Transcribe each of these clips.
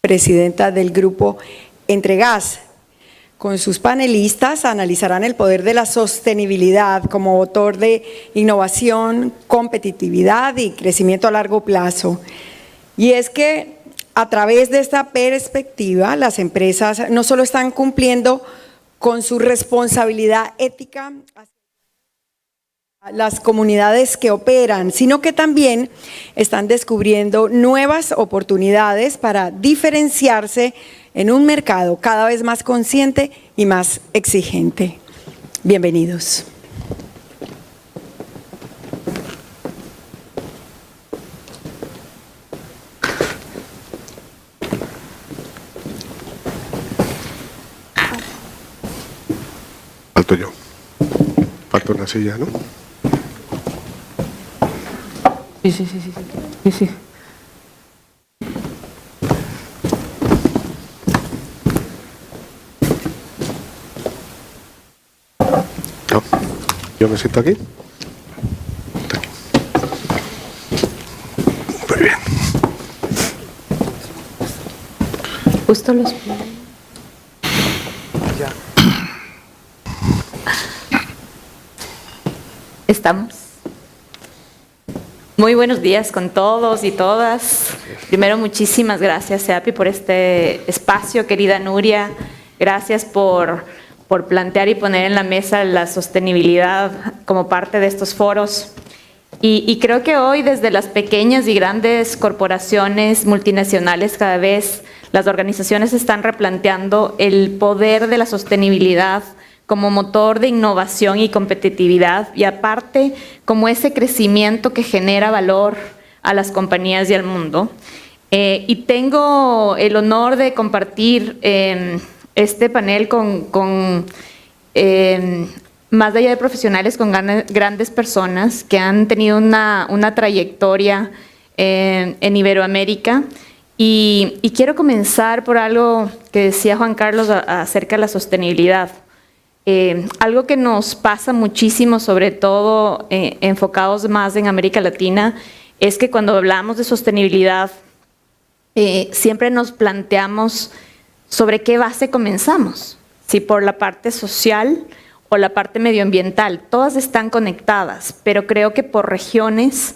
presidenta del grupo Entregas. Con sus panelistas analizarán el poder de la sostenibilidad como motor de innovación, competitividad y crecimiento a largo plazo. Y es que a través de esta perspectiva, las empresas no solo están cumpliendo con su responsabilidad ética hacia las comunidades que operan, sino que también están descubriendo nuevas oportunidades para diferenciarse en un mercado cada vez más consciente y más exigente. Bienvenidos. Falto yo. Falta una silla, ¿no? Sí. No. Yo me siento aquí. Muy bien. Justo los... ¿Estamos? Muy buenos días con todos y todas. Primero, muchísimas gracias, SEAPI, por este espacio, querida Nuria. Gracias por plantear y poner en la mesa la sostenibilidad como parte de estos foros. Y creo que hoy, desde las pequeñas y grandes corporaciones multinacionales, cada vez las organizaciones están replanteando el poder de la sostenibilidad como motor de innovación y competitividad, y aparte como ese crecimiento que genera valor a las compañías y al mundo. Y tengo el honor de compartir este panel con más allá de profesionales, con grandes personas que han tenido una trayectoria en Iberoamérica. Y quiero comenzar por algo que decía Juan Carlos acerca de la sostenibilidad. Algo que nos pasa muchísimo, sobre todo enfocados más en América Latina, es que cuando hablamos de sostenibilidad, siempre nos planteamos sobre qué base comenzamos, si por la parte social o la parte medioambiental. Todas están conectadas, pero creo que por regiones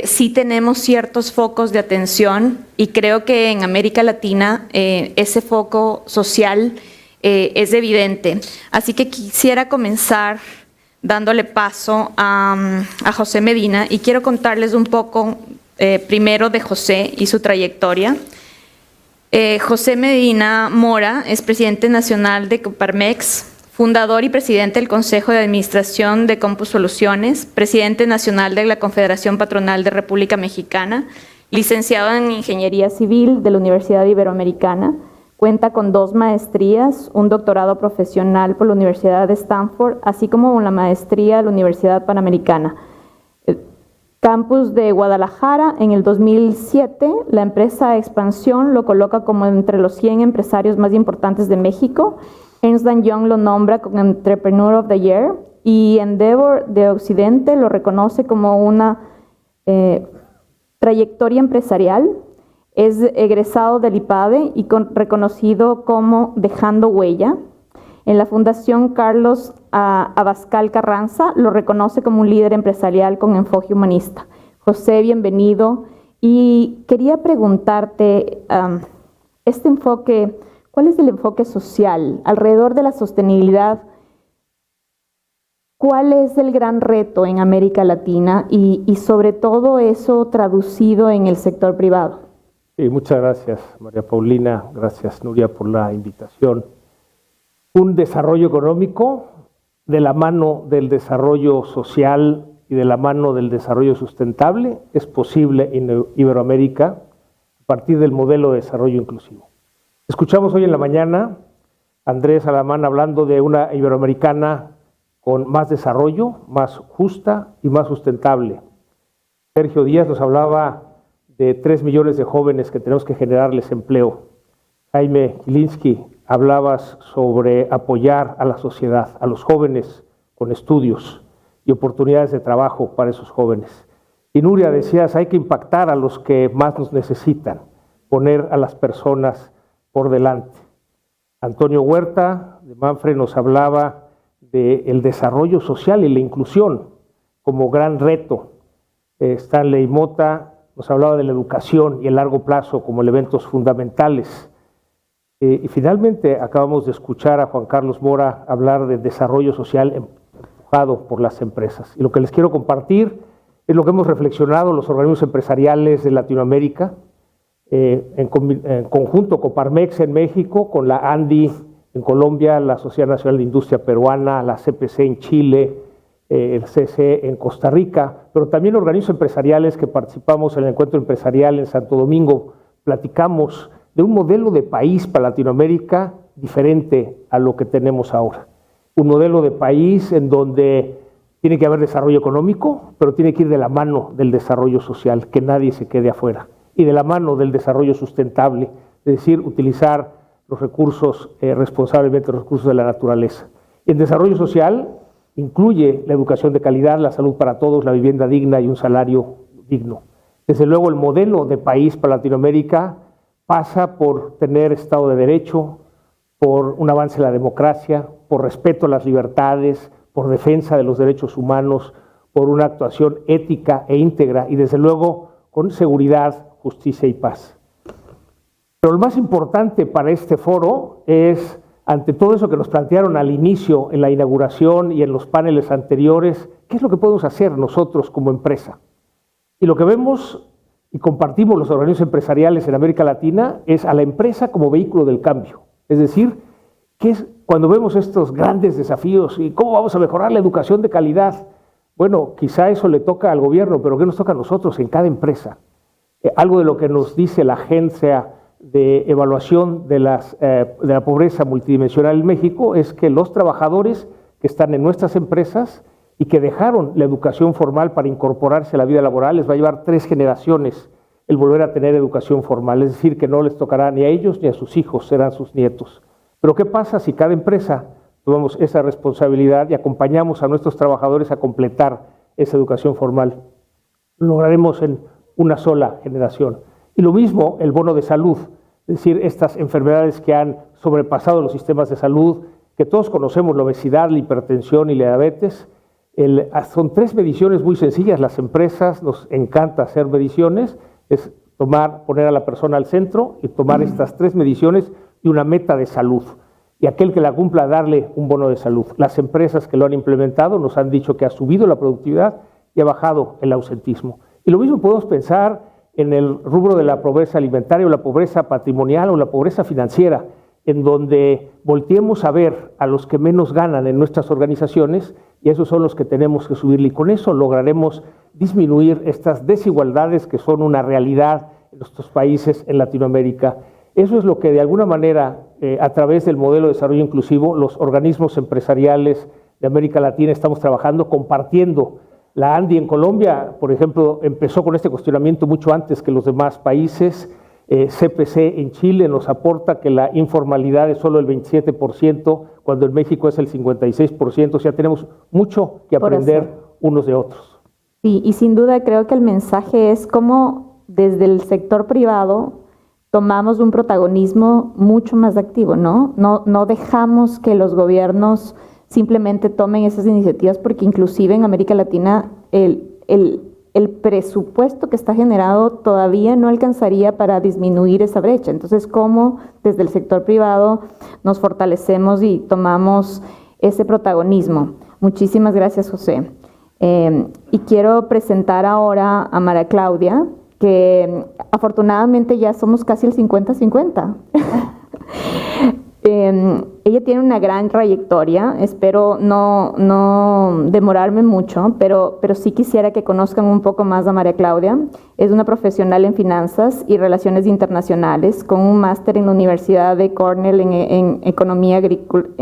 sí tenemos ciertos focos de atención, y creo que en América Latina ese foco social es evidente. Así que quisiera comenzar dándole paso a José Medina, y quiero contarles un poco primero de José y su trayectoria. José Medina Mora es presidente nacional de Coparmex, fundador y presidente del Consejo de Administración de Compus Soluciones, presidente nacional de la Confederación Patronal de República Mexicana, licenciado en Ingeniería Civil de la Universidad Iberoamericana. Cuenta con 2 maestrías, un doctorado profesional por la Universidad de Stanford, así como una maestría de la Universidad Panamericana. Campus de Guadalajara, en el 2007, la empresa Expansión lo coloca como entre los 100 empresarios más importantes de México. Ernst & Young lo nombra como Entrepreneur of the Year, y Endeavor de Occidente lo reconoce como una trayectoria empresarial. Es egresado del IPADE y reconocido como Dejando Huella. En la Fundación Carlos Abascal Carranza lo reconoce como un líder empresarial con enfoque humanista. José, bienvenido. Y quería preguntarte, este enfoque, ¿cuál es el enfoque social alrededor de la sostenibilidad? ¿Cuál es el gran reto en América Latina y sobre todo eso traducido en el sector privado? Sí, muchas gracias, María Paulina. Gracias, Nuria, por la invitación. Un desarrollo económico de la mano del desarrollo social y de la mano del desarrollo sustentable es posible en Iberoamérica a partir del modelo de desarrollo inclusivo. Escuchamos hoy en la mañana a Andrés Alamán hablando de una iberoamericana con más desarrollo, más justa y más sustentable. Sergio Díaz nos hablaba de 3 millones de jóvenes que tenemos que generarles empleo. Jaime Gilinski, hablabas sobre apoyar a la sociedad, a los jóvenes con estudios y oportunidades de trabajo para esos jóvenes. Y Nuria, decías, hay que impactar a los que más nos necesitan. poner a las personas por delante. Antonio Huerta de Manfre nos hablaba del desarrollo social y la inclusión como gran reto. Stanley Mota nos hablaba de la educación y el largo plazo como elementos fundamentales. Y finalmente acabamos de escuchar a Juan Carlos Mora hablar de desarrollo social empujado por las empresas. Y lo que les quiero compartir es lo que hemos reflexionado los organismos empresariales de Latinoamérica, en conjunto Coparmex en México, con la ANDI en Colombia, la Sociedad Nacional de Industria Peruana, la CPC en Chile, el CC en Costa Rica, pero también organismos empresariales que participamos en el encuentro empresarial en Santo Domingo. Platicamos de un modelo de país para Latinoamérica diferente a lo que tenemos ahora. Un modelo de país en donde tiene que haber desarrollo económico, pero tiene que ir de la mano del desarrollo social, que nadie se quede afuera, y de la mano del desarrollo sustentable, es decir, utilizar los recursos responsablemente, los recursos de la naturaleza. Y el desarrollo social incluye la educación de calidad, la salud para todos, la vivienda digna y un salario digno. Desde luego, el modelo de país para Latinoamérica pasa por tener Estado de Derecho, por un avance en la democracia, por respeto a las libertades, por defensa de los derechos humanos, por una actuación ética e íntegra y desde luego con seguridad, justicia y paz. Pero lo más importante para este foro es, ante todo eso que nos plantearon al inicio, en la inauguración y en los paneles anteriores, ¿qué es lo que podemos hacer nosotros como empresa? Y lo que vemos y compartimos los organismos empresariales en América Latina es a la empresa como vehículo del cambio. Es decir, ¿qué es cuando vemos estos grandes desafíos y cómo vamos a mejorar la educación de calidad? Bueno, quizá eso le toca al gobierno, pero ¿qué nos toca a nosotros en cada empresa? Algo de lo que nos dice la Agencia de Evaluación de la Pobreza Multidimensional en México es que los trabajadores que están en nuestras empresas y que dejaron la educación formal para incorporarse a la vida laboral, les va a llevar 3 generaciones el volver a tener educación formal, es decir, que no les tocará ni a ellos ni a sus hijos, serán sus nietos. Pero ¿qué pasa si cada empresa tomamos esa responsabilidad y acompañamos a nuestros trabajadores a completar esa educación formal? Lo lograremos en una sola generación. Y lo mismo el bono de salud, es decir, estas enfermedades que han sobrepasado los sistemas de salud, que todos conocemos, la obesidad, la hipertensión y la diabetes. Son 3 mediciones muy sencillas, las empresas nos encanta hacer mediciones, es poner a la persona al centro y tomar estas 3 mediciones y una meta de salud. Y aquel que la cumpla, darle un bono de salud. Las empresas que lo han implementado nos han dicho que ha subido la productividad y ha bajado el ausentismo. Y lo mismo podemos pensar en el rubro de la pobreza alimentaria o la pobreza patrimonial o la pobreza financiera, en donde volteemos a ver a los que menos ganan en nuestras organizaciones y esos son los que tenemos que subirle. Y con eso lograremos disminuir estas desigualdades que son una realidad en nuestros países en Latinoamérica. Eso es lo que de alguna manera, a través del modelo de desarrollo inclusivo, los organismos empresariales de América Latina estamos trabajando, compartiendo. La ANDI en Colombia, por ejemplo, empezó con este cuestionamiento mucho antes que los demás países. CPC en Chile nos aporta que la informalidad es solo el 27%, cuando en México es el 56%, o sea, tenemos mucho que aprender unos de otros. Sí, y sin duda creo que el mensaje es cómo desde el sector privado tomamos un protagonismo mucho más activo, ¿no? No dejamos que los gobiernos simplemente tomen esas iniciativas, porque inclusive en América Latina el presupuesto que está generado todavía no alcanzaría para disminuir esa brecha. Entonces, ¿cómo desde el sector privado nos fortalecemos y tomamos ese protagonismo? Muchísimas gracias, José. Y quiero presentar ahora a María Claudia, que afortunadamente ya somos casi el 50-50. Ella tiene una gran trayectoria, espero no demorarme mucho, pero sí quisiera que conozcan un poco más a María Claudia. Es una profesional en finanzas y relaciones internacionales, con un máster en la Universidad de Cornell en economía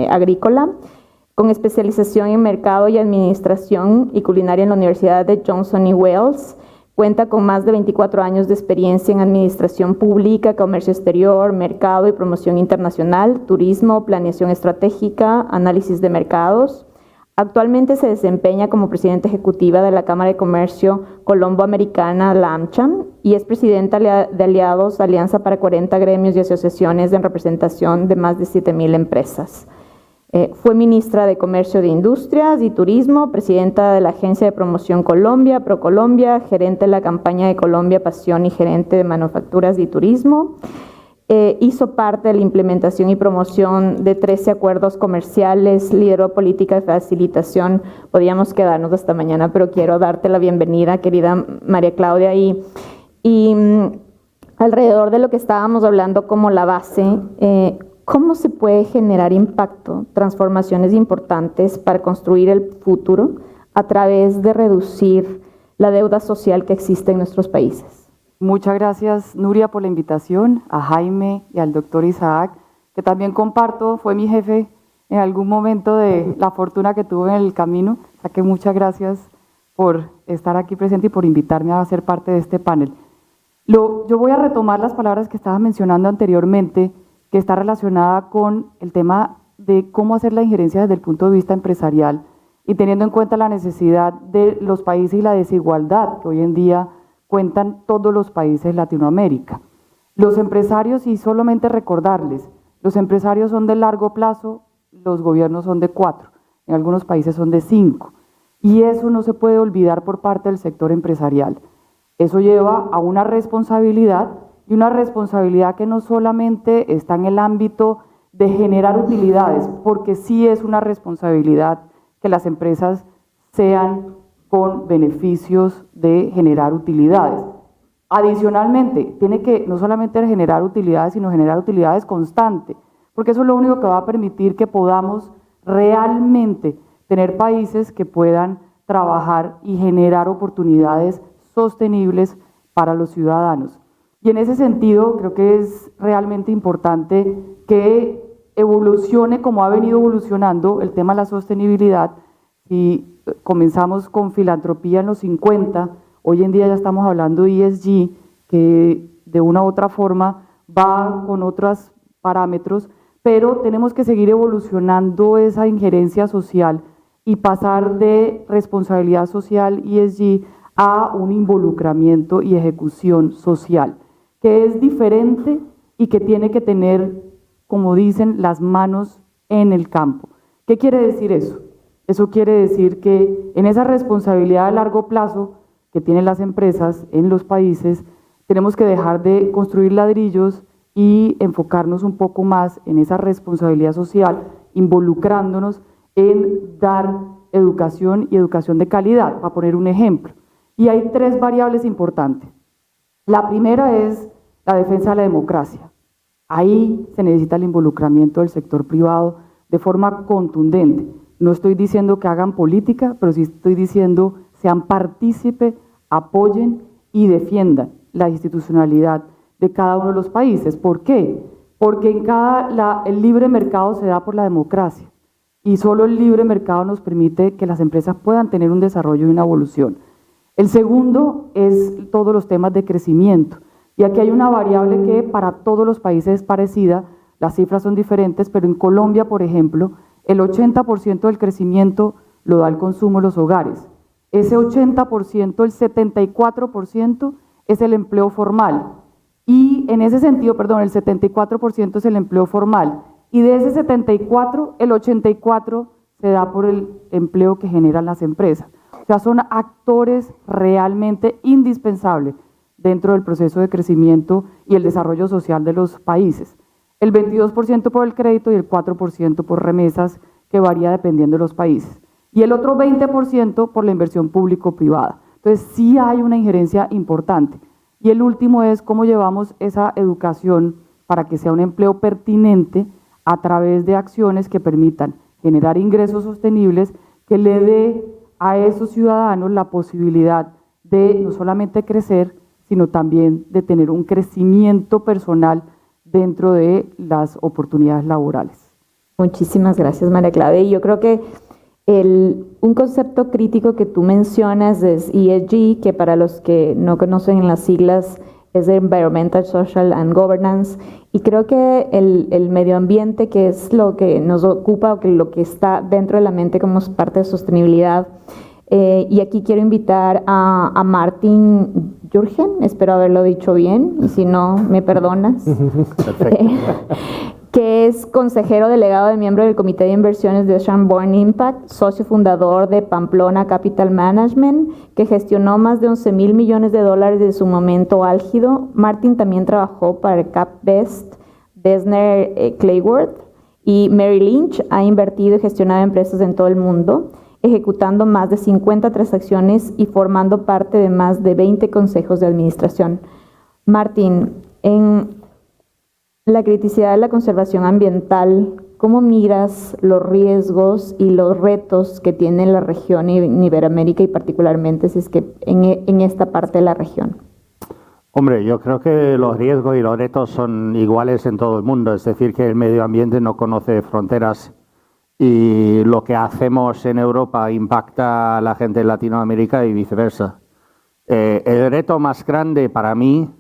agrícola, con especialización en mercado y administración y culinaria en la Universidad de Johnson y Wales. Cuenta con más de 24 años de experiencia en administración pública, comercio exterior, mercado y promoción internacional, turismo, planeación estratégica, análisis de mercados. Actualmente se desempeña como presidenta ejecutiva de la Cámara de Comercio Colombo-Americana, la AmCham, y es presidenta de Aliados, Alianza para 40 gremios y asociaciones en representación de más de 7,000 empresas. Fue ministra de Comercio de Industrias y Turismo, presidenta de la Agencia de Promoción Colombia, ProColombia, gerente de la campaña de Colombia Pasión y gerente de Manufacturas y Turismo. Hizo parte de la implementación y promoción de 13 acuerdos comerciales, lideró política de facilitación. Podíamos quedarnos hasta mañana, pero quiero darte la bienvenida, querida María Claudia. Y alrededor de lo que estábamos hablando como la base, ¿cómo se puede generar impacto, transformaciones importantes para construir el futuro a través de reducir la deuda social que existe en nuestros países? Muchas gracias, Nuria, por la invitación, a Jaime y al doctor Isaac, que también comparto, fue mi jefe en algún momento de la fortuna que tuve en el camino. O sea que muchas gracias por estar aquí presente y por invitarme a ser parte de este panel. Yo voy a retomar las palabras que estaba mencionando anteriormente, que está relacionada con el tema de cómo hacer la injerencia desde el punto de vista empresarial y teniendo en cuenta la necesidad de los países y la desigualdad que hoy en día cuentan todos los países de Latinoamérica. Los empresarios, y solamente recordarles, los empresarios son de largo plazo, los gobiernos son de 4, en algunos países son de 5, y eso no se puede olvidar por parte del sector empresarial. Eso lleva a una responsabilidad, y una responsabilidad que no solamente está en el ámbito de generar utilidades, porque sí es una responsabilidad que las empresas sean con beneficios de generar utilidades. Adicionalmente, tiene que no solamente generar utilidades, sino generar utilidades constantes, porque eso es lo único que va a permitir que podamos realmente tener países que puedan trabajar y generar oportunidades sostenibles para los ciudadanos. Y en ese sentido, creo que es realmente importante que evolucione como ha venido evolucionando el tema de la sostenibilidad. Si comenzamos con filantropía en los 50, hoy en día ya estamos hablando de ESG, que de una u otra forma va con otros parámetros, pero tenemos que seguir evolucionando esa injerencia social y pasar de responsabilidad social ESG a un involucramiento y ejecución social, que es diferente y que tiene que tener, como dicen, las manos en el campo. ¿Qué quiere decir eso? Eso quiere decir que en esa responsabilidad a largo plazo que tienen las empresas en los países, tenemos que dejar de construir ladrillos y enfocarnos un poco más en esa responsabilidad social, involucrándonos en dar educación y educación de calidad, para poner un ejemplo. Y hay 3 variables importantes. La primera es la defensa de la democracia. Ahí se necesita el involucramiento del sector privado de forma contundente. No estoy diciendo que hagan política, pero sí estoy diciendo sean partícipes, apoyen y defiendan la institucionalidad de cada uno de los países. ¿Por qué? Porque el libre mercado se da por la democracia y solo el libre mercado nos permite que las empresas puedan tener un desarrollo y una evolución. El segundo es todos los temas de crecimiento. Y aquí hay una variable que para todos los países es parecida, las cifras son diferentes, pero en Colombia, por ejemplo, el 80% del crecimiento lo da el consumo en los hogares. Ese 80%, el 74% es el empleo formal. Y en ese sentido, perdón, el 74% es el empleo formal. Y de ese 74, el 84 se da por el empleo que generan las empresas. O sea, son actores realmente indispensables dentro del proceso de crecimiento y el desarrollo social de los países. El 22% por el crédito y el 4% por remesas, que varía dependiendo de los países. Y el otro 20% por la inversión público-privada. Entonces sí hay una injerencia importante. Y el último es cómo llevamos esa educación para que sea un empleo pertinente a través de acciones que permitan generar ingresos sostenibles, que le dé a esos ciudadanos la posibilidad de no solamente crecer, sino también de tener un crecimiento personal dentro de las oportunidades laborales. Muchísimas gracias, María Claudia. Y yo creo que un concepto crítico que tú mencionas es ESG, que para los que no conocen las siglas es de Environmental, Social and Governance, y creo que el medio ambiente, que es lo que nos ocupa o que lo que está dentro de la mente como parte de sostenibilidad. Y aquí quiero invitar a Martin Jürgen, espero haberlo dicho bien, y si no, me perdonas. Perfecto. Que es consejero delegado de miembro del Comité de Inversiones de Ocean Born Impact, socio fundador de Pamplona Capital Management, que gestionó más de 11,000 millones de dólares en su momento álgido. Martin también trabajó para CapVest, Dessner Clayworth y Merrill Lynch. Ha invertido y gestionado empresas en todo el mundo, ejecutando más de 50 transacciones y formando parte de más de 20 consejos de administración. Martin, en la criticidad de la conservación ambiental, ¿cómo miras los riesgos y los retos que tiene la región en Iberoamérica y particularmente si es que en esta parte de la región? Hombre, yo creo que los riesgos y los retos son iguales en todo el mundo, es decir, que el medio ambiente no conoce fronteras y lo que hacemos en Europa impacta a la gente en Latinoamérica y viceversa. El reto más grande para mí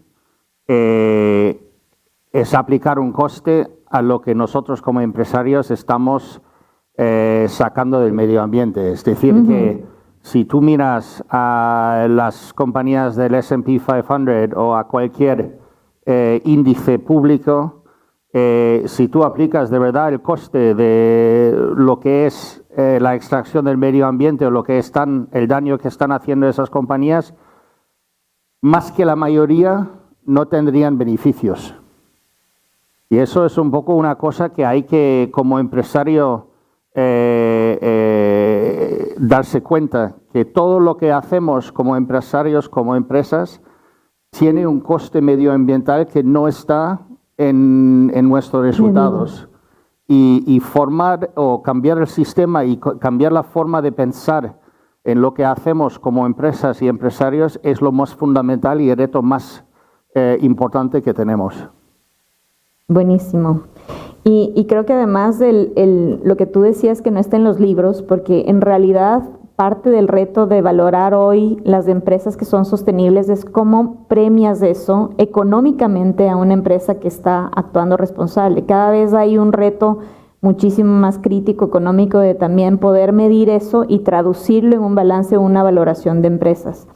es aplicar un coste a lo que nosotros como empresarios estamos sacando del medio ambiente. Es decir, que si tú miras a las compañías del S&P 500 o a cualquier índice público, si tú aplicas de verdad el coste de lo que es la extracción del medio ambiente o lo que el daño que están haciendo esas compañías, más que la mayoría no tendrían beneficios. Y eso es un poco una cosa que hay que, como empresario, darse cuenta, que todo lo que hacemos como empresarios, como empresas, tiene un coste medioambiental que no está en nuestros resultados. Y formar o cambiar el sistema y cambiar la forma de pensar en lo que hacemos como empresas y empresarios es lo más fundamental y el reto más importante que tenemos. Buenísimo. Y creo que además lo que tú decías que no está en los libros, porque en realidad parte del reto de valorar hoy las empresas que son sostenibles es cómo premias eso económicamente a una empresa que está actuando responsable. Cada vez hay un reto muchísimo más crítico económico de también poder medir eso y traducirlo en un balance o una valoración de empresas.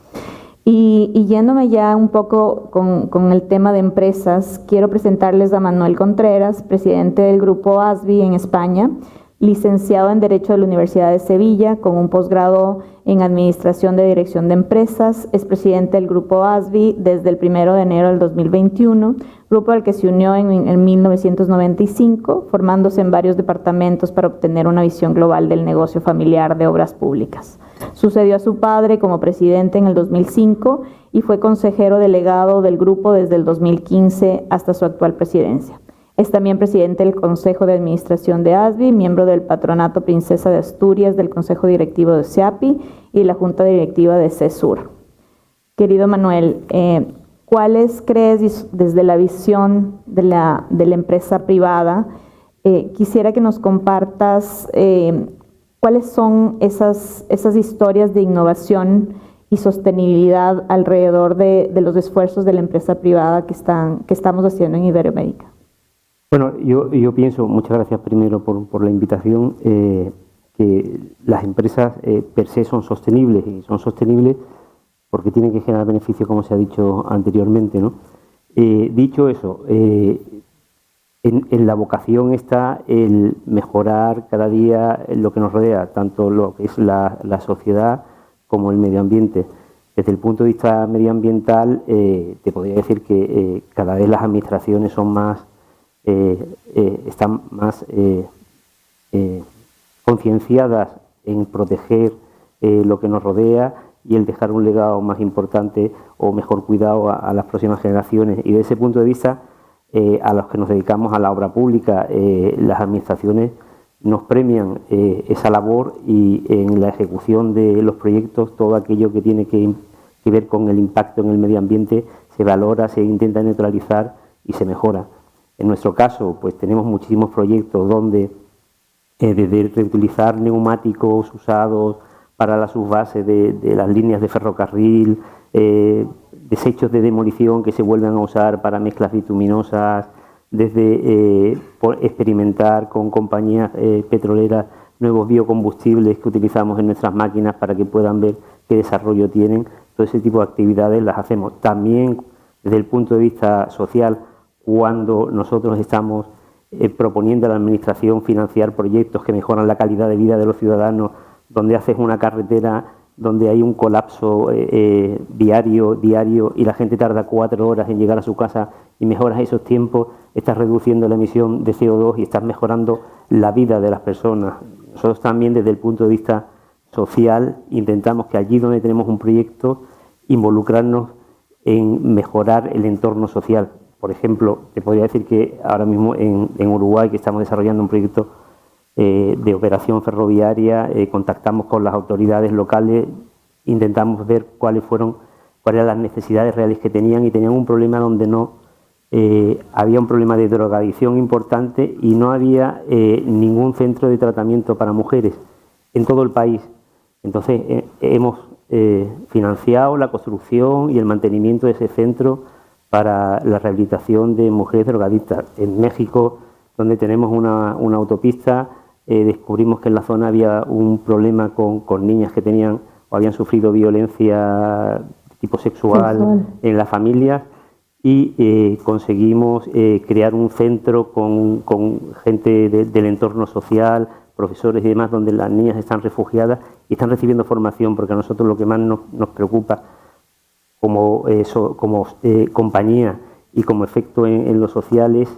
Y yéndome ya un poco con el tema de empresas, quiero presentarles a Manuel Contreras, presidente del Grupo ASBI en España, licenciado en Derecho de la Universidad de Sevilla, con un posgrado en Administración de Dirección de Empresas. Es presidente del Grupo ASBI desde el 1 de enero del 2021, grupo al que se unió en 1995, formándose en varios departamentos para obtener una visión global del negocio familiar de obras públicas. Sucedió a su padre como presidente en el 2005 y fue consejero delegado del grupo desde el 2015 hasta su actual presidencia. Es también presidente del Consejo de Administración de ASBI, miembro del Patronato Princesa de Asturias, del Consejo Directivo de SEAPI y la Junta Directiva de CESUR. Querido Manuel, ¿cuáles crees desde la visión de la empresa privada? Quisiera que nos compartas cuáles son esas historias de innovación y sostenibilidad alrededor de los esfuerzos de la empresa privada que estamos haciendo en Iberoamérica. Bueno, yo pienso, muchas gracias primero por la invitación, que las empresas per se son sostenibles y son sostenibles porque tienen que generar beneficios, como se ha dicho anteriormente, ¿no? Dicho eso, en la vocación está el mejorar cada día lo que nos rodea, tanto lo que es la sociedad como el medio ambiente. Desde el punto de vista medioambiental, te podría decir que cada vez las administraciones son están más concienciadas en proteger lo que nos rodea y el dejar un legado más importante o mejor cuidado a las próximas generaciones. Y desde ese punto de vista, a los que nos dedicamos a la obra pública, las administraciones nos premian esa labor y en la ejecución de los proyectos todo aquello que tiene que ver con el impacto en el medio ambiente se valora, se intenta neutralizar y se mejora. En nuestro caso, pues tenemos muchísimos proyectos donde desde reutilizar neumáticos usados para la subbase de las líneas de ferrocarril, desechos de demolición que se vuelven a usar para mezclas bituminosas, desde experimentar con compañías petroleras nuevos biocombustibles que utilizamos en nuestras máquinas para que puedan ver qué desarrollo tienen. Todo ese tipo de actividades las hacemos. También desde el punto de vista social, cuando nosotros estamos proponiendo a la Administración financiar proyectos que mejoran la calidad de vida de los ciudadanos, donde haces una carretera donde hay un colapso diario y la gente tarda 4 horas en llegar a su casa y mejoras esos tiempos, estás reduciendo la emisión de CO2 y estás mejorando la vida de las personas. Nosotros también desde el punto de vista social intentamos que allí donde tenemos un proyecto involucrarnos en mejorar el entorno social. Por ejemplo, te podría decir que ahora mismo en Uruguay, que estamos desarrollando un proyecto de operación ferroviaria, contactamos con las autoridades locales, intentamos ver cuáles eran las necesidades reales que tenían, y tenían un problema donde había un problema de drogadicción importante y no había ningún centro de tratamiento para mujeres en todo el país. Entonces hemos financiado la construcción y el mantenimiento de ese centro para la rehabilitación de mujeres drogadictas. En México, donde tenemos una autopista, descubrimos que en la zona había un problema con niñas que tenían o habían sufrido violencia de tipo sexual en la familia, y conseguimos crear un centro con gente del entorno social, profesores y demás, donde las niñas están refugiadas y están recibiendo formación, porque a nosotros lo que más nos preocupa como compañía y como efecto en lo social es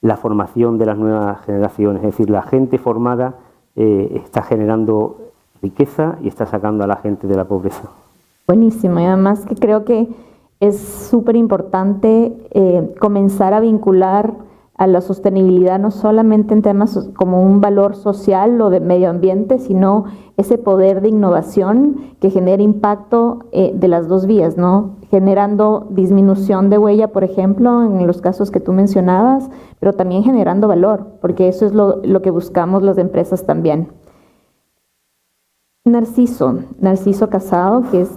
la formación de las nuevas generaciones. Es decir, la gente formada está generando riqueza y está sacando a la gente de la pobreza. Buenísimo, y además que creo que es súper importante comenzar a vincular a la sostenibilidad no solamente en temas como un valor social o de medio ambiente, sino ese poder de innovación que genera impacto de las dos vías, ¿no? Generando disminución de huella, por ejemplo, en los casos que tú mencionabas, pero también generando valor, porque eso es lo que buscamos las empresas también. Narciso Casado, que es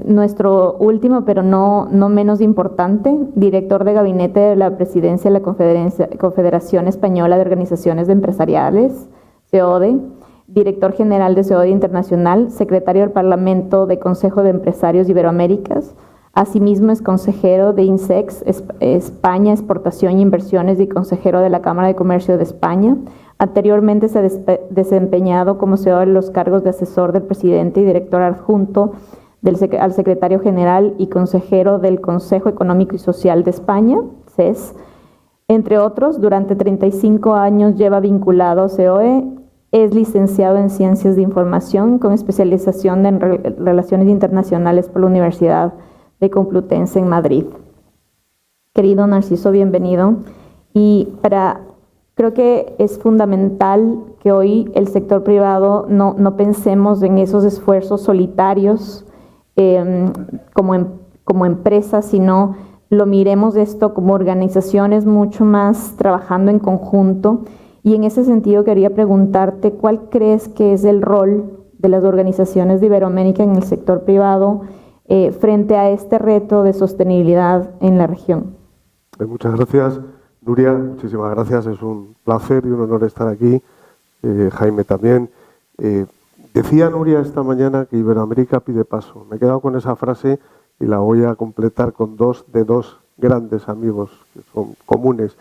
nuestro último, pero no menos importante, director de gabinete de la presidencia de la Confederación Española de Organizaciones Empresariales, CEODE, director general de CEODE Internacional, secretario del Parlamento de Consejo de Empresarios Iberoaméricas. Asimismo es consejero de INSEX España, Exportación y Inversiones, y consejero de la Cámara de Comercio de España. Anteriormente se ha desempeñado como CEO de los cargos de asesor del presidente y director adjunto al secretario general y consejero del Consejo Económico y Social de España, CES. Entre otros, durante 35 años lleva vinculado a COE, es licenciado en Ciencias de Información con especialización en Relaciones Internacionales por la Universidad de Complutense en Madrid. Querido Narciso, bienvenido. Y creo que es fundamental que hoy el sector privado no pensemos en esos esfuerzos solitarios como empresas, sino lo miremos esto como organizaciones mucho más trabajando en conjunto. Y en ese sentido quería preguntarte, ¿cuál crees que es el rol de las organizaciones de Iberoamérica en el sector privado frente a este reto de sostenibilidad en la región? Muchas gracias, Nuria, muchísimas gracias. Es un placer y un honor estar aquí. Jaime también. Decía Nuria esta mañana que Iberoamérica pide paso. Me he quedado con esa frase y la voy a completar con dos grandes amigos que son comunes.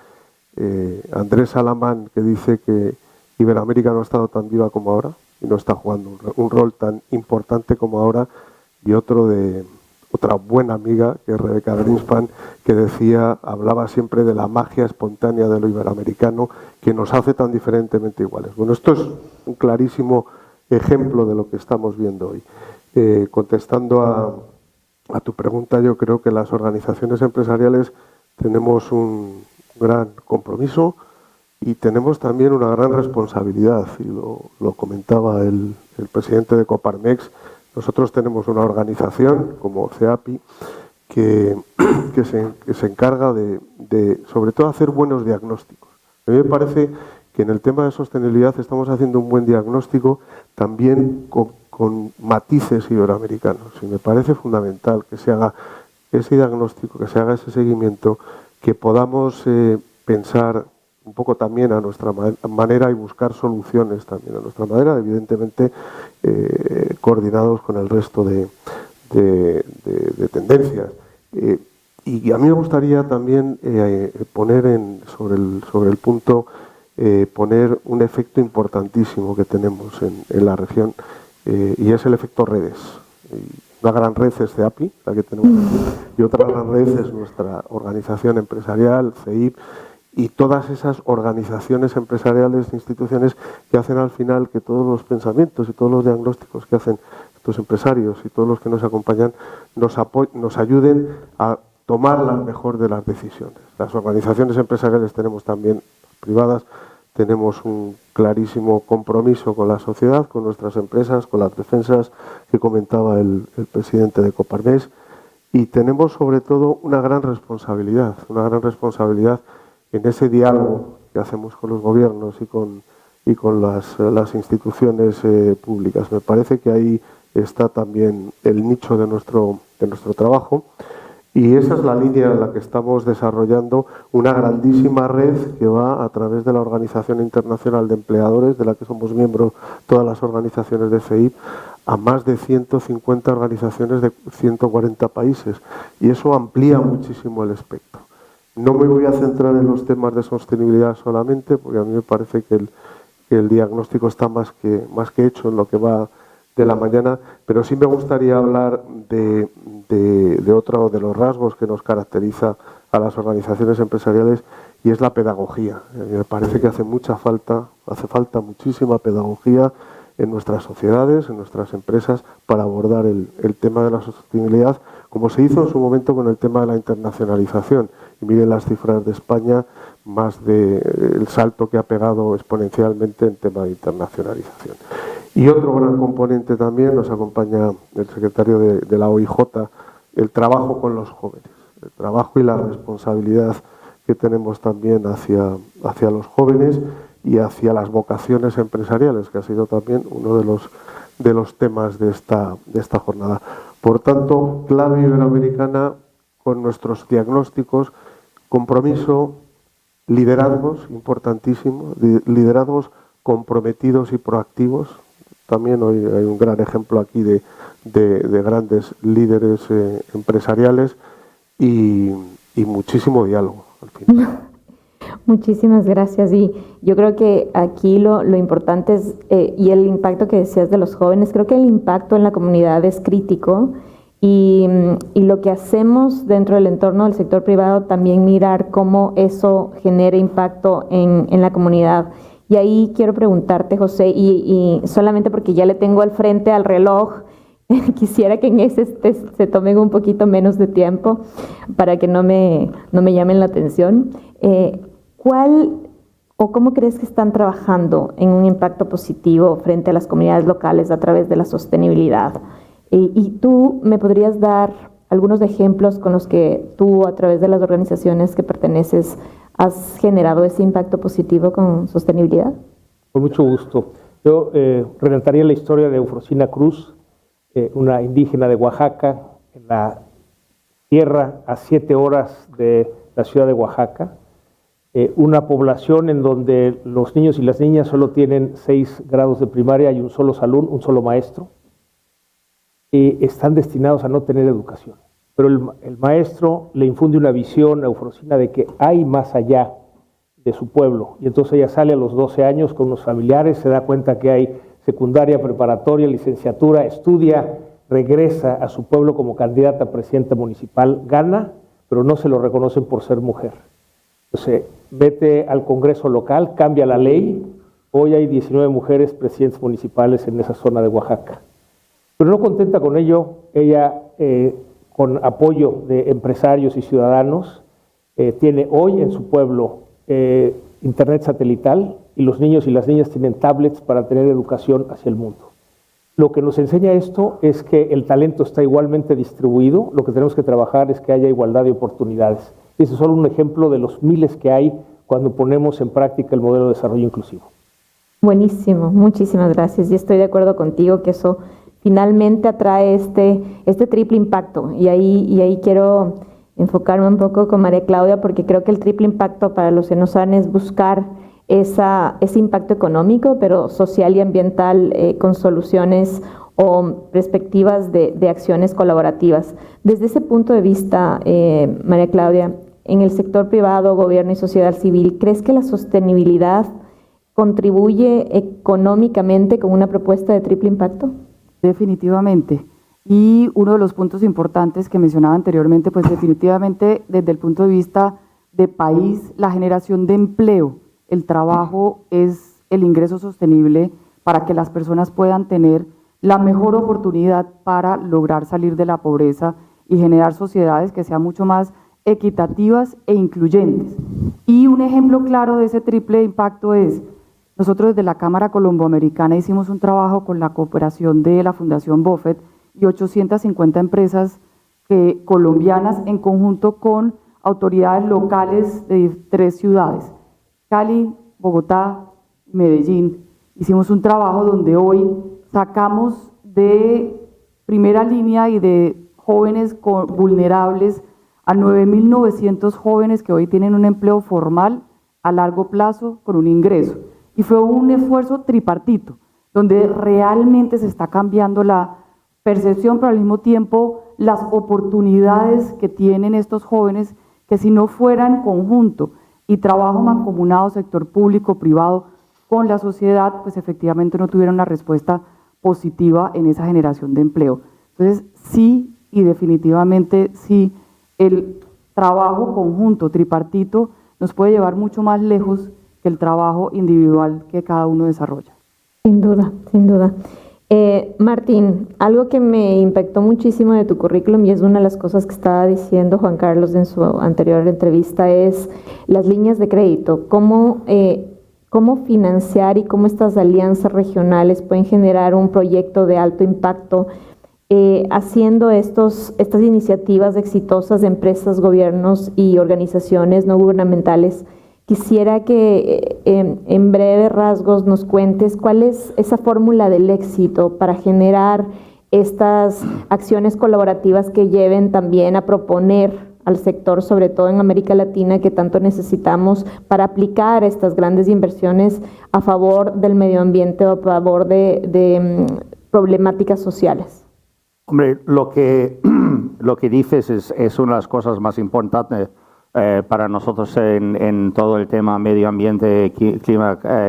Andrés Alamán, que dice que Iberoamérica no ha estado tan viva como ahora y no está jugando un rol tan importante como ahora, y otro de otra buena amiga, que es Rebeca Greenspan, que hablaba siempre de la magia espontánea de lo iberoamericano que nos hace tan diferentemente iguales. Bueno, esto es un clarísimo ejemplo de lo que estamos viendo hoy. Contestando a tu pregunta, yo creo que las organizaciones empresariales tenemos un gran compromiso y tenemos también una gran responsabilidad, y lo comentaba el presidente de Coparmex. Nosotros tenemos una organización como CEAPI que se encarga de sobre todo hacer buenos diagnósticos. A mí me parece que en el tema de sostenibilidad estamos haciendo un buen diagnóstico también con matices iberoamericanos, y me parece fundamental que se haga ese diagnóstico, que se haga ese seguimiento, que podamos pensar un poco también a nuestra manera y buscar soluciones también a nuestra manera, evidentemente coordinados con el resto de tendencias. Y a mí me gustaría también poner sobre el punto, poner un efecto importantísimo que tenemos en la región, y es el efecto redes. Una gran red es CEAPI, la que tenemos aquí, y otra gran red es nuestra organización empresarial, CEIP, y todas esas organizaciones empresariales, instituciones que hacen al final que todos los pensamientos y todos los diagnósticos que hacen estos empresarios y todos los que nos acompañan nos ayuden a tomar la mejor de las decisiones. Las organizaciones empresariales tenemos también, privadas, tenemos un clarísimo compromiso con la sociedad, con nuestras empresas, con las defensas que comentaba el presidente de Coparmex, y tenemos sobre todo una gran responsabilidad en ese diálogo que hacemos con los gobiernos y con las instituciones públicas. Me parece que ahí está también el nicho de nuestro trabajo, y esa es la línea en la que estamos desarrollando una grandísima red que va a través de la Organización Internacional de Empleadores, de la que somos miembros todas las organizaciones de CEIP, a más de 150 organizaciones de 140 países, y eso amplía muchísimo el espectro. No me voy a centrar en los temas de sostenibilidad solamente, porque a mí me parece que el diagnóstico está más que hecho en lo que va de la mañana, pero sí me gustaría hablar de otro de los rasgos que nos caracteriza a las organizaciones empresariales, y es la pedagogía. Me parece que hace falta muchísima pedagogía en nuestras sociedades, en nuestras empresas, para abordar el tema de la sostenibilidad, como se hizo en su momento con el tema de la internacionalización. Y miren las cifras de España, el salto que ha pegado exponencialmente en tema de internacionalización. Y otro gran componente también, nos acompaña el secretario de la OIJ, el trabajo con los jóvenes, el trabajo y la responsabilidad que tenemos también hacia los jóvenes y hacia las vocaciones empresariales, que ha sido también uno de los temas de esta jornada. Por tanto, clave iberoamericana con nuestros diagnósticos, compromiso, liderazgos, importantísimo, liderazgos comprometidos y proactivos. También hoy hay un gran ejemplo aquí de grandes líderes empresariales, y muchísimo diálogo al final. Muchísimas gracias. Y yo creo que aquí lo importante es, y el impacto que decías de los jóvenes, creo que el impacto en la comunidad es crítico, y lo que hacemos dentro del entorno del sector privado también mirar cómo eso genera impacto en la comunidad. Y ahí quiero preguntarte, José, y solamente porque ya le tengo al frente al reloj, quisiera que en ese se tomen un poquito menos de tiempo para que no me llamen la atención. ¿Cuál o cómo crees que están trabajando en un impacto positivo frente a las comunidades locales a través de la sostenibilidad? Y tú me podrías dar algunos ejemplos con los que tú, a través de las organizaciones que perteneces, has generado ese impacto positivo con sostenibilidad. Con mucho gusto. Yo relataría la historia de Eufrosina Cruz, una indígena de Oaxaca, en la tierra a 7 horas de la ciudad de Oaxaca, una población en donde los niños y las niñas solo tienen 6 grados de primaria y un solo salón, un solo maestro, y están destinados a no tener educación. Pero el maestro le infunde una visión a Eufrosina de que hay más allá de su pueblo, y entonces ella sale a los 12 años con unos familiares, se da cuenta que hay secundaria, preparatoria, licenciatura, estudia, regresa a su pueblo como candidata a presidenta municipal, gana, pero no se lo reconocen por ser mujer. Entonces, vete al Congreso local, cambia la ley, hoy hay 19 mujeres presidentes municipales en esa zona de Oaxaca. Pero no contenta con ello, ella, con apoyo de empresarios y ciudadanos, tiene hoy en su pueblo internet satelital, y los niños y las niñas tienen tablets para tener educación hacia el mundo. Lo que nos enseña esto es que el talento está igualmente distribuido, lo que tenemos que trabajar es que haya igualdad de oportunidades. Ese es solo un ejemplo de los miles que hay cuando ponemos en práctica el modelo de desarrollo inclusivo. Buenísimo, muchísimas gracias. Y estoy de acuerdo contigo que eso finalmente atrae este triple impacto. Y ahí quiero enfocarme un poco con María Claudia, porque creo que el triple impacto, para los que no saben, es buscar ese impacto económico, pero social y ambiental, con soluciones o perspectivas de acciones colaborativas. Desde ese punto de vista, María Claudia, en el sector privado, gobierno y sociedad civil, ¿crees que la sostenibilidad contribuye económicamente con una propuesta de triple impacto? Definitivamente. Y uno de los puntos importantes que mencionaba anteriormente, pues definitivamente desde el punto de vista de país, la generación de empleo, el trabajo es el ingreso sostenible para que las personas puedan tener la mejor oportunidad para lograr salir de la pobreza y generar sociedades que sean mucho más equitativas e incluyentes. Y un ejemplo claro de ese triple impacto es, nosotros desde la Cámara Colomboamericana hicimos un trabajo con la cooperación de la Fundación Buffett y 850 empresas colombianas en conjunto con autoridades locales de 3 ciudades, Cali, Bogotá, Medellín. Hicimos un trabajo donde hoy sacamos de primera línea y de jóvenes vulnerables a 9.900 jóvenes que hoy tienen un empleo formal a largo plazo con un ingreso. Y fue un esfuerzo tripartito, donde realmente se está cambiando la percepción, pero al mismo tiempo las oportunidades que tienen estos jóvenes, que si no fuera en conjunto y trabajo mancomunado, sector público, privado, con la sociedad, pues efectivamente no tuvieron una respuesta positiva en esa generación de empleo. Entonces, sí, y definitivamente sí, el trabajo conjunto, tripartito, nos puede llevar mucho más lejos que el trabajo individual que cada uno desarrolla. Sin duda, sin duda. Martín, algo que me impactó muchísimo de tu currículum, y es una de las cosas que estaba diciendo Juan Carlos en su anterior entrevista, es las líneas de crédito. ¿Cómo financiar y cómo estas alianzas regionales pueden generar un proyecto de alto impacto, haciendo estas iniciativas exitosas de empresas, gobiernos y organizaciones no gubernamentales? Quisiera que en breves rasgos nos cuentes cuál es esa fórmula del éxito para generar estas acciones colaborativas que lleven también a proponer al sector, sobre todo en América Latina, que tanto necesitamos para aplicar estas grandes inversiones a favor del medio ambiente o a favor de problemáticas sociales. Hombre, lo que dices es una de las cosas más importantes para nosotros en todo el tema medio ambiente,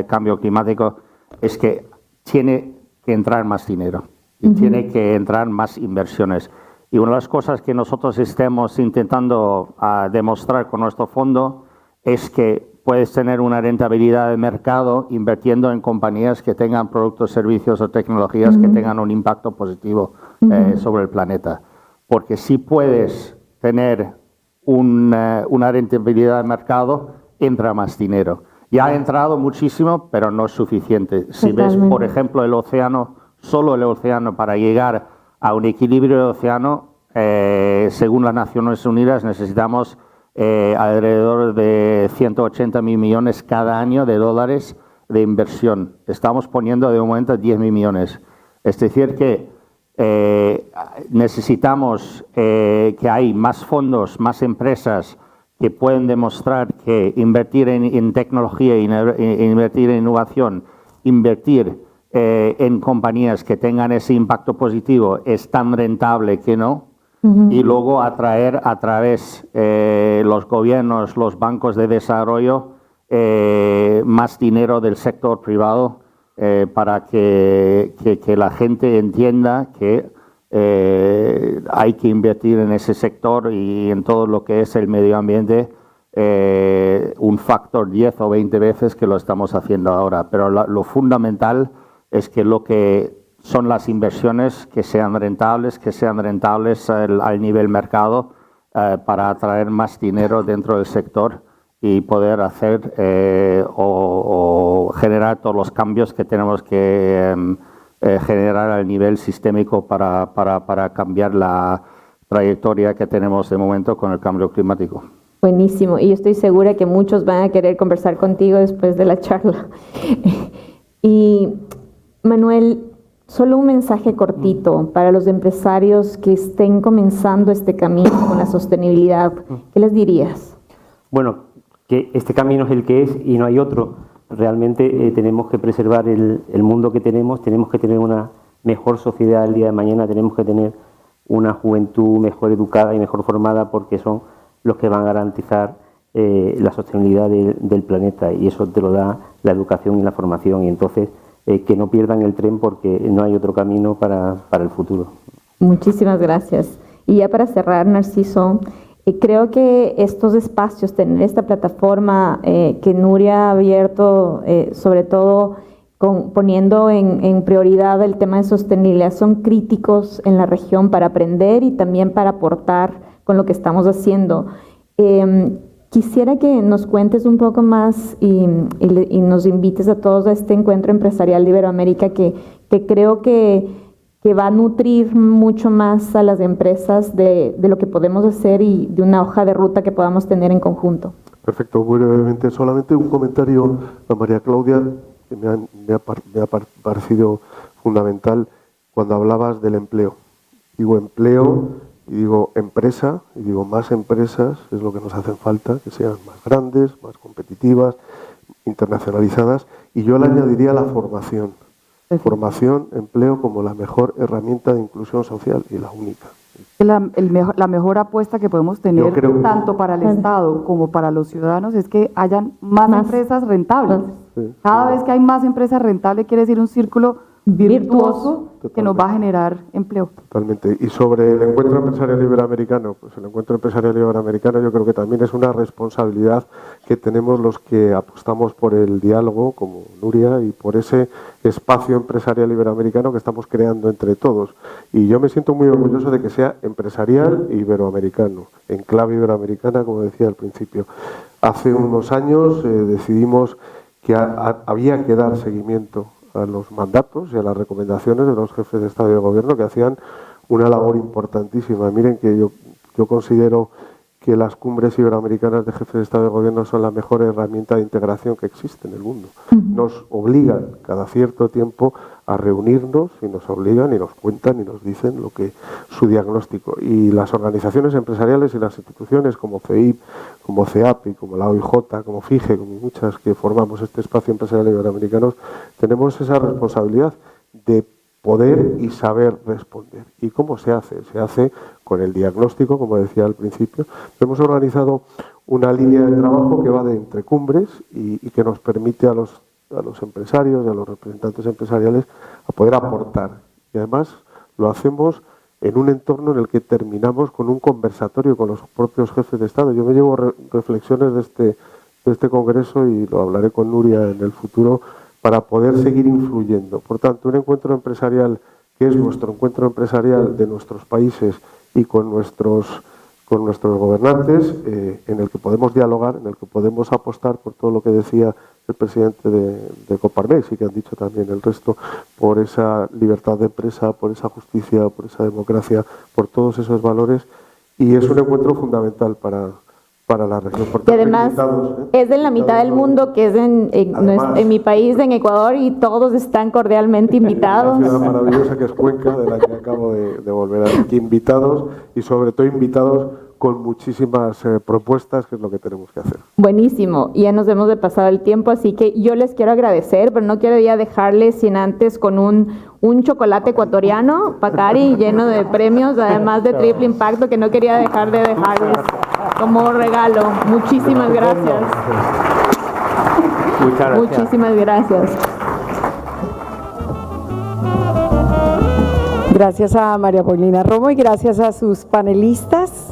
cambio climático, es que tiene que entrar más dinero y tiene que entrar más inversiones. Y una de las cosas que nosotros estamos intentando demostrar con nuestro fondo es que puedes tener una rentabilidad de mercado invirtiendo en compañías que tengan productos, servicios o tecnologías que tengan un impacto positivo sobre el planeta. Porque si puedes tener una rentabilidad de mercado, entra más dinero. Ya ha entrado muchísimo, pero no es suficiente. Si ves, por ejemplo, el océano, solo el océano, para llegar a un equilibrio del océano, según las Naciones Unidas, necesitamos alrededor de 180.000 millones cada año de dólares de inversión. Estamos poniendo de momento 10.000 millones. Es decir, que necesitamos que hay más fondos, más empresas que pueden demostrar que invertir en tecnología, invertir en innovación, invertir en compañías que tengan ese impacto positivo es tan rentable que no. Y luego atraer a través los gobiernos, los bancos de desarrollo, más dinero del sector privado para que la gente entienda que hay que invertir en ese sector y en todo lo que es el medio ambiente, un factor 10 o 20 veces que lo estamos haciendo ahora. Pero lo fundamental es que lo que son las inversiones que sean rentables al nivel mercado para atraer más dinero dentro del sector y poder hacer o generar todos los cambios que tenemos que generar al nivel sistémico para cambiar la trayectoria que tenemos de momento con el cambio climático. Buenísimo, y yo estoy segura que muchos van a querer conversar contigo después de la charla. Y Manuel, Solo un mensaje cortito para los empresarios que estén comenzando este camino con la sostenibilidad. ¿Qué les dirías? Bueno, que este camino es el que es y no hay otro. Realmente tenemos que preservar el mundo que tenemos que tener una mejor sociedad el día de mañana, tenemos que tener una juventud mejor educada y mejor formada, porque son los que van a garantizar la sostenibilidad del planeta, y eso te lo da la educación y la formación. Y entonces que no pierdan el tren, porque no hay otro camino para el futuro. Muchísimas gracias. Y ya para cerrar, Narciso, creo que estos espacios, tener esta plataforma que Nuria ha abierto, sobre todo poniendo en prioridad el tema de sostenibilidad, son críticos en la región para aprender y también para aportar con lo que estamos haciendo. Quisiera que nos cuentes un poco más y nos invites a todos a este encuentro empresarial de Iberoamérica que creo que va a nutrir mucho más a las empresas de lo que podemos hacer y de una hoja de ruta que podamos tener en conjunto. Perfecto, muy brevemente, solamente un comentario a María Claudia, que me ha parecido fundamental cuando hablabas del empleo. Digo empleo y digo empresa, y digo más empresas, es lo que nos hacen falta, que sean más grandes, más competitivas, internacionalizadas, y yo le añadiría la formación. Formación, empleo como la mejor herramienta de inclusión social y la única. La mejor apuesta que podemos tener tanto para el Estado como para los ciudadanos es que hayan más empresas rentables. Sí. Cada vez que hay más empresas rentables quiere decir un círculo virtuoso que nos va a generar empleo. Totalmente. Y sobre el encuentro empresarial iberoamericano, pues el encuentro empresarial iberoamericano yo creo que también es una responsabilidad que tenemos los que apostamos por el diálogo, como Nuria, y por ese espacio empresarial iberoamericano que estamos creando entre todos. Y yo me siento muy orgulloso de que sea empresarial e iberoamericano, en clave iberoamericana, como decía al principio. Hace unos años decidimos que había que dar seguimiento a los mandatos y a las recomendaciones de los jefes de Estado y de Gobierno, que hacían una labor importantísima. Miren que yo considero que las cumbres iberoamericanas de jefes de Estado y de Gobierno son la mejor herramienta de integración que existe en el mundo. Nos obligan cada cierto tiempo a reunirnos, y nos obligan y nos cuentan y nos dicen lo que su diagnóstico. Y las organizaciones empresariales y las instituciones como CEIP, como CEAPI, como la OIJ, como FIGE, como muchas que formamos este espacio empresarial iberoamericano, tenemos esa responsabilidad de poder y saber responder. ¿Y cómo se hace? Se hace con el diagnóstico, como decía al principio. Hemos organizado una línea de trabajo que va de entre cumbres y que nos permite a los empresarios y a los representantes empresariales a poder aportar. Y además lo hacemos en un entorno en el que terminamos con un conversatorio con los propios jefes de Estado. Yo me llevo reflexiones de este congreso y lo hablaré con Nuria en el futuro para poder seguir influyendo. Por tanto, un encuentro empresarial que es nuestro encuentro empresarial de nuestros países y con nuestros gobernantes, en el que podemos dialogar, en el que podemos apostar por todo lo que decía el presidente de Coparmex y que han dicho también el resto, por esa libertad de empresa, por esa justicia, por esa democracia, por todos esos valores, y es un encuentro fundamental para la región. Y además es en la mitad del mundo, que es en mi país, en Ecuador, y todos están cordialmente invitados. Una ciudad maravillosa que es Cuenca, de la que acabo de volver aquí, invitados, y sobre todo invitados con muchísimas propuestas, que es lo que tenemos que hacer. Buenísimo, ya nos hemos de pasado el tiempo, así que yo les quiero agradecer, pero no quiero ya dejarles sin antes con un chocolate ecuatoriano, Pacari, lleno de premios, además de triple impacto, que no quería dejar de dejarles como regalo. Muchísimas gracias. Muchas gracias. Muchísimas gracias. Gracias a María Paulina Romo y gracias a sus panelistas.